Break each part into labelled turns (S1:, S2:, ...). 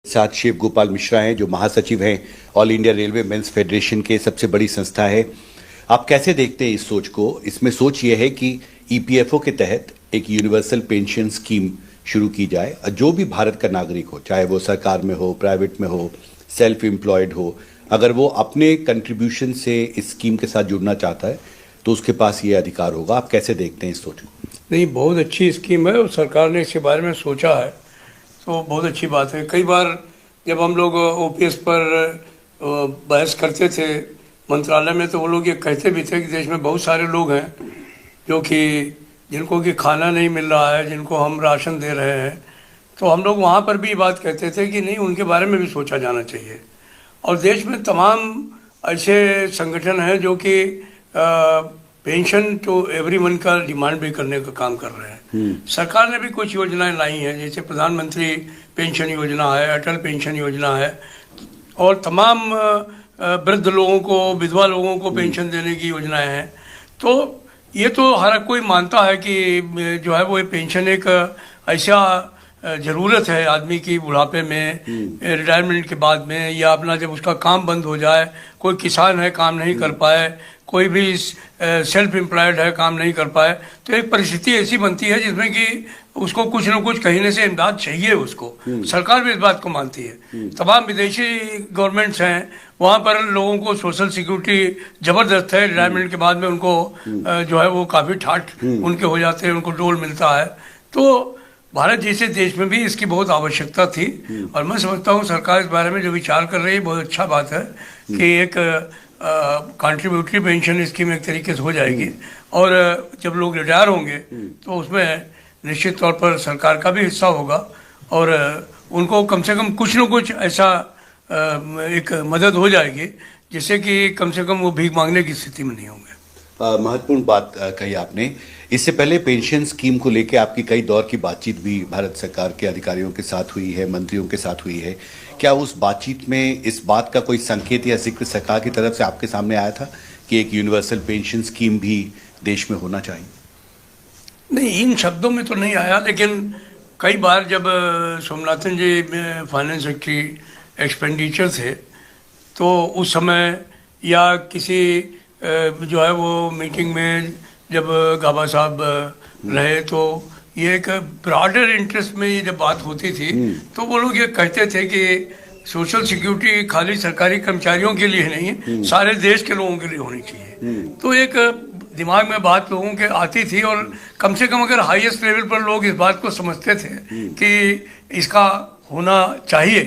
S1: साथ शिव गोपाल मिश्रा हैं जो महासचिव हैं all India railway men's federation के, सबसे बड़ी संस्था है। आप कैसे देखते हैं इस सोच को? इसमें सोच ये है कि ईपीएफओ के तहत एक यूनिवर्सल पेंशन स्कीम शुरू की जाए। जो भी भारत का नागरिक हो, चाहे वो सरकार में हो, प्राइवेट में हो, सेल्फ एम्प्लॉयड हो, अगर वो अपने कंट्रीब्यूशन से इस स्कीम के साथ जुड़ना चाहता है तो उसके पास ये अधिकार होगा। आप कैसे देखते हैं इस सोच को?
S2: नहीं, बहुत अच्छी स्कीम है और सरकार ने इसके बारे में सोचा है तो बहुत अच्छी बात है। कई बार जब हम लोग ओपीएस पर बहस करते थे मंत्रालय में तो वो लोग ये कहते भी थे कि देश में बहुत सारे लोग हैं जो कि जिनको कि खाना नहीं मिल रहा है, जिनको हम राशन दे रहे हैं। तो हम लोग वहाँ पर भी ये बात कहते थे कि नहीं, उनके बारे में भी सोचा जाना चाहिए। और देश में तमाम ऐसे संगठन हैं जो कि पेंशन तो एवरीवन का डिमांड भी करने का काम कर रहे हैं। सरकार ने भी कुछ योजनाएं लाई हैं, जैसे प्रधानमंत्री पेंशन योजना है, अटल पेंशन योजना है, और तमाम वृद्ध लोगों को, विधवा लोगों को पेंशन देने की योजनाएं हैं। तो ये तो हर कोई मानता है कि जो है वो पेंशन एक ऐसा ज़रूरत है आदमी की बुढ़ापे में, रिटायरमेंट के बाद में, या अपना जब उसका काम बंद हो जाए, कोई किसान है काम नहीं कर पाए, कोई भी सेल्फ एम्प्लॉयड है काम नहीं कर पाए, तो एक परिस्थिति ऐसी बनती है जिसमें कि उसको कुछ न कुछ कहने से इमदाद चाहिए उसको। सरकार भी इस बात को मानती है। तमाम विदेशी गवर्नमेंट्स हैं, वहाँ पर लोगों को सोशल सिक्योरिटी ज़बरदस्त है। रिटायरमेंट के बाद में उनको जो है वो काफ़ी ठाठ उनके हो जाते हैं, उनको डोल मिलता है। तो भारत जैसे देश में भी इसकी बहुत आवश्यकता थी और मैं समझता हूँ सरकार इस बारे में जो विचार कर रही है बहुत अच्छा बात है कि एक कंट्रीब्यूटरी पेंशन स्कीम एक तरीके से हो जाएगी और जब लोग रिटायर होंगे तो उसमें निश्चित तौर पर सरकार का भी हिस्सा होगा और उनको कम से कम कुछ न कुछ ऐसा एक मदद हो जाएगी जिससे कि कम से कम वो भीख मांगने की स्थिति में नहीं होंगे।
S1: महत्वपूर्ण बात कही आपने। इससे पहले पेंशन स्कीम को लेकर आपकी कई दौर की बातचीत भी भारत सरकार के अधिकारियों के साथ हुई है, मंत्रियों के साथ हुई है। क्या उस बातचीत में इस बात का कोई संकेत या जिक्र सरकार की तरफ से आपके सामने आया था कि एक यूनिवर्सल पेंशन स्कीम भी देश में होना चाहिए?
S2: नहीं, इन शब्दों में तो नहीं आया, लेकिन कई बार जब सोमनाथन जी फाइनेंस सेक्रेटरी एक्सपेंडिचर थे तो उस समय या किसी जो है वो मीटिंग में जब गाबा साहब रहे तो ये एक ब्रॉडर इंटरेस्ट में ये जब बात होती थी तो वो लोग ये कहते थे कि सोशल सिक्योरिटी खाली सरकारी कर्मचारियों के लिए नहीं है, सारे देश के लोगों के लिए होनी चाहिए। तो एक दिमाग में बात लोगों के आती थी और कम से कम अगर हाईएस्ट लेवल पर लोग इस बात को समझते थे कि इसका होना चाहिए,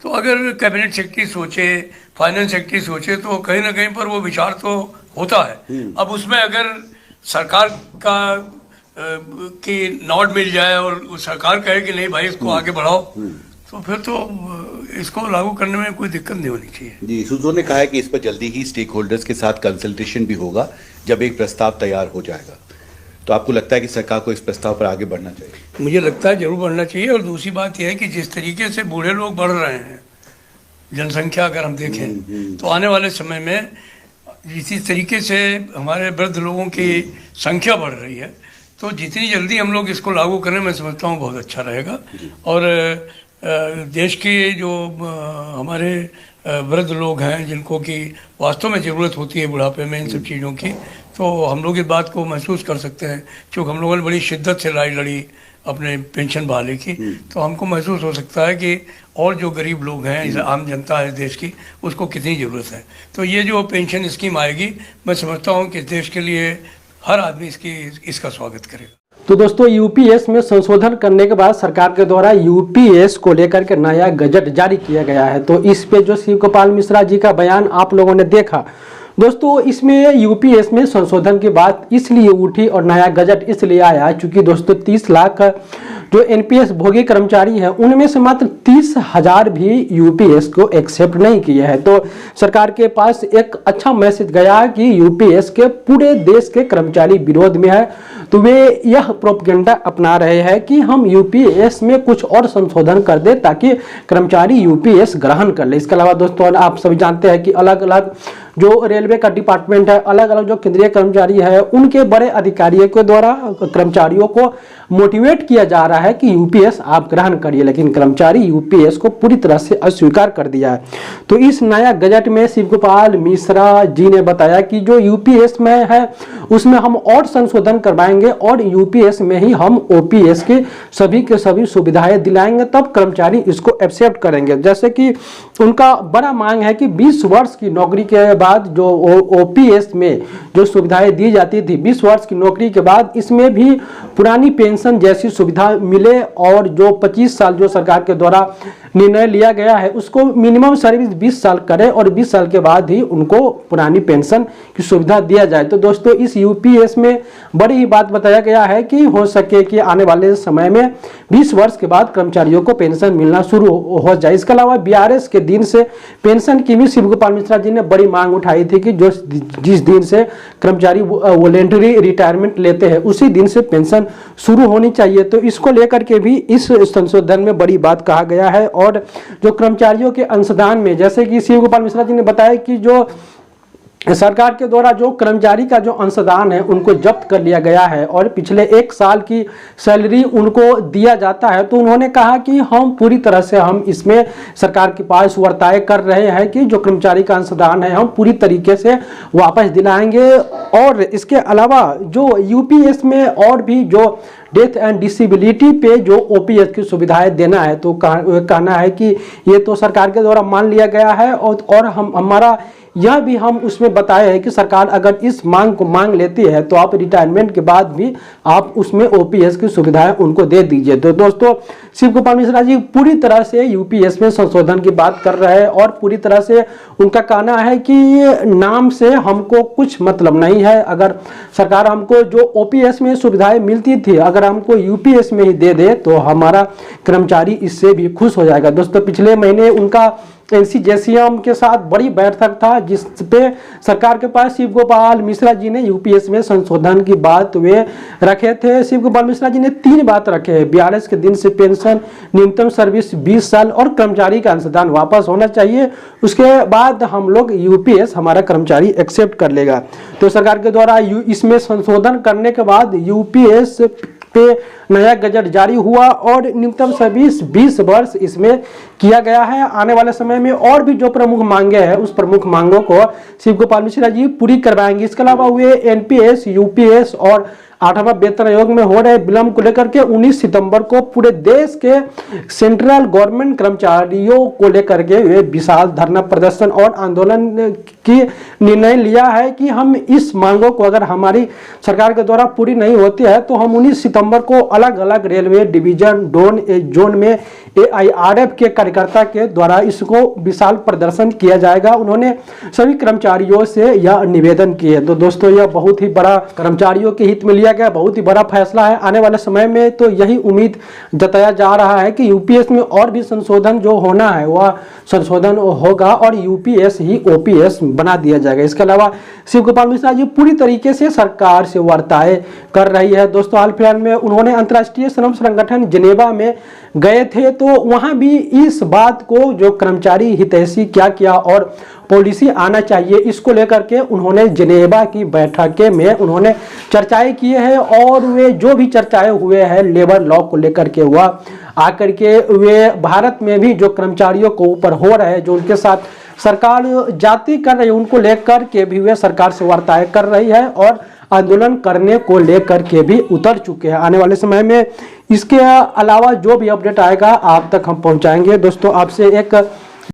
S2: तो अगर कैबिनेट सेक्रेटरी सोचे, फाइनेंस सेक्रेटरी सोचे तो कहीं ना कहीं पर वो विचार तो होता है। अब उसमें अगर सरकार का की नॉट मिल जाए और सरकार कहे कि नहीं भाई इसको आगे बढ़ाओ, तो फिर तो इसको लागू करने में कोई दिक्कत नहीं होनी चाहिए।
S1: जी, सूत्रों ने कहा है कि इस पर जल्दी ही स्टेक होल्डर्स के साथ कंसल्टेशन भी होगा जब एक प्रस्ताव तैयार हो जाएगा। तो आपको लगता है कि सरकार को इस प्रस्ताव पर आगे बढ़ना चाहिए?
S2: मुझे लगता है जरूर बढ़ना चाहिए। और दूसरी बात यह है कि जिस तरीके से बूढ़े लोग बढ़ रहे हैं, जनसंख्या अगर हम देखें तो आने वाले समय में इसी तरीके से हमारे वृद्ध लोगों की संख्या बढ़ रही है, तो जितनी जल्दी हम लोग इसको लागू करें मैं समझता हूँ बहुत अच्छा रहेगा। और देश के जो हमारे वृद्ध लोग हैं जिनको कि वास्तव में ज़रूरत होती है बुढ़ापे में इन सब चीज़ों की, तो हम लोग इस बात को महसूस कर सकते हैं। क्योंकि हम लोगों ने बड़ी शिद्दत से लड़ाई लड़ी अपने पेंशन बहाली की, तो हमको महसूस हो सकता है कि और जो गरीब लोग हैं, आम जनता है देश की, उसको कितनी ज़रूरत है। तो ये जो पेंशन स्कीम आएगी मैं समझता हूँ कि देश के लिए हर आदमी इसका स्वागत करेगा।
S3: तो दोस्तों, यूपीएस में संशोधन करने के बाद सरकार के द्वारा यूपीएस को लेकर के नया गजट जारी किया गया है। तो इस पे जो शिव गोपाल मिश्रा जी का बयान आप लोगों ने देखा दोस्तों, इसमें यूपीएस में संशोधन की बात इसलिए उठी और नया गजट इसलिए आया क्योंकि दोस्तों 30 लाख जो एनपीएस भोगी कर्मचारी हैं उनमें से मात्र 30,000 भी यूपीएस को एक्सेप्ट नहीं किए हैं। तो सरकार के पास एक अच्छा मैसेज गया कि यूपीएस के पूरे देश के कर्मचारी विरोध में है, तो वे यह प्रोपेगेंडा अपना रहे हैं कि हम यूपीएस में कुछ और संशोधन कर दे ताकि कर्मचारी यूपीएस ग्रहण कर ले। इसके अलावा दोस्तों आप सभी जानते हैं कि अलग अलग जो रेलवे का डिपार्टमेंट है, अलग अलग जो केंद्रीय कर्मचारी है, उनके बड़े अधिकारियों के द्वारा कर्मचारियों को मोटिवेट किया जा रहा है कि यूपीएस आप ग्रहण करिए, लेकिन कर्मचारी यूपीएस को पूरी तरह से अस्वीकार कर दिया है। तो इस नया गजट में शिव गोपाल मिश्रा जी ने बताया कि जो यूपीएस में है उसमें हम और संशोधन करवाएंगे और यूपीएस में ही हम ओपीएस के सभी सुविधाएं दिलाएंगे, तब कर्मचारी इसको एक्सेप्ट करेंगे। जैसे कि उनका बड़ा मांग है कि 20 वर्ष की नौकरी के बाद जो ओपीएस में जो सुविधाएं दी जाती थी, 20 वर्ष की नौकरी के बाद इसमें भी पुरानी पेंशन जैसी सुविधा मिले, और जो 25 साल जो सरकार के द्वारा निर्णय लिया गया है उसको मिनिमम सर्विस 20 साल करे और 20 साल के बाद ही उनको पुरानी पेंशन की सुविधा दिया जाए। तो दोस्तों इस यूपीएस में बड़ी ही बात बताया गया है कि हो सके कि आने वाले समय में 20 वर्ष के बाद कर्मचारियों को पेंशन मिलना शुरू हो जाए। इसके अलावा बीआरएस के दिन से पेंशन की भी शिव गोपाल मिश्रा जी ने बड़ी मांग उठाई थी कि जो जिस दिन से कर्मचारी वॉलेंटरी रिटायरमेंट लेते हैं उसी दिन से पेंशन शुरू होनी चाहिए। तो इसको लेकर के भी इस संशोधन में बड़ी बात कहा गया है। और जो कर्मचारियों के अंशदान में, जैसे कि शिव गोपाल मिश्रा जी ने बताया कि जो सरकार के द्वारा जो कर्मचारी का जो अंशदान है उनको जब्त कर लिया गया है और पिछले 1 साल की सैलरी उनको दिया जाता है, तो उन्होंने कहा कि हम पूरी तरह से हम इसमें सरकार के पास वर्ताए कर रहे हैं कि जो कर्मचारी का अंशदान है हम पूरी तरीके से वापस दिलाएंगे। और इसके अलावा जो यूपीएस में और भी जो डेथ एंड डिसेबिलिटी पे जो ओपीएस की सुविधाएं देना है, तो कहना है कि ये तो सरकार के द्वारा मान लिया गया है और हमारा यह भी हम उसमें बताए हैं कि सरकार अगर इस मांग को मांग लेती है तो आप रिटायरमेंट के बाद भी आप उसमें ओपीएस की सुविधाएं उनको दे दीजिए। तो दोस्तों शिव गोपाल मिश्रा जी पूरी तरह से यूपीएस में संशोधन की बात कर रहे हैं और पूरी तरह से उनका कहना है कि नाम से हमको कुछ मतलब नहीं है। अगर सरकार हमको जो ओपीएस में सुविधाएं मिलती थी अगर हमको यूपीएस में ही दे दे तो हमारा कर्मचारी इससे भी खुश हो जाएगा। दोस्तों पिछले महीने उनका एनसीजेसीएम के साथ बड़ी बैठक था जिस पे सरकार के पास शिव गोपाल मिश्रा जी ने यूपीएस में संशोधन की बात वे रखे थे। शिव गोपाल मिश्रा जी ने 3 बात रखे हैं: बीआरएस के दिन से पेंशन, न्यूनतम सर्विस 20 साल और कर्मचारी का अंशदान वापस होना चाहिए। उसके बाद हम लोग यूपीएस हमारा कर्मचारी एक्सेप्ट कर लेगा। तो सरकार के द्वारा इसमें संशोधन करने के बाद यूपीएस पे नया गजट जारी हुआ और न्यूनतम सर्विस 20 वर्ष इसमें किया गया है। आने वाले समय में और भी जो प्रमुख मांगे हैं उस प्रमुख मांगों को शिव गोपाल मिश्रा जी पूरी करवाएंगे। इसके अलावा वे एनपीएस, यूपीएस और 8वां वेतन आयोग में हो रहे विलंब को लेकर के 19 सितंबर को पूरे देश के सेंट्रल गवर्नमेंट कर्मचारियों को लेकर के वे विशाल धरना प्रदर्शन और आंदोलन की निर्णय लिया है कि हम इस मांगों को अगर हमारी सरकार के द्वारा पूरी नहीं होती है तो हम 19 सितंबर को अलग अलग रेलवे डिवीजन जोन में एआईआरएफ के कार्यकर्ता के द्वारा इसको विशाल प्रदर्शन किया जाएगा। उन्होंने सभी कर्मचारियों से यह निवेदन किए। तो दोस्तों यह बहुत ही बड़ा कर्मचारियों के हित में लिया गया बहुत ही बड़ा फैसला है। आने वाले समय में तो यही उम्मीद जताया जा रहा है कि यूपीएस में और भी संशोधन जो होना है वह संशोधन होगा और यूपीएस ही ओपीएस बना दिया जाएगा। इसके अलावा शिव गोपाल मिश्रा जी पूरी तरीके से सरकार से वार्ताएं कर रही है। दोस्तों हाल फिलहाल में उन्होंने अंतर्राष्ट्रीय श्रम संगठन जिनेवा में गए थे, तो वहां भी इस बात को जो कर्मचारी हितैषी क्या और पॉलिसी आना चाहिए इसको लेकर के उन्होंने जिनेवा की बैठक में उन्होंने चर्चाएं की है और वे जो भी चर्चाएं हुए हैं लेबर लॉ को लेकर के वह आकर के वे भारत में भी जो कर्मचारियों को ऊपर हो रहे हैं जो उनके साथ सरकार जाति कर रही है उनको लेकर के भी वे सरकार से वार्ताएं कर रही है और आंदोलन करने को लेकर के भी उतर चुके हैं। आने वाले समय में इसके अलावा जो भी अपडेट आएगा आप तक हम पहुंचाएंगे। दोस्तों आपसे एक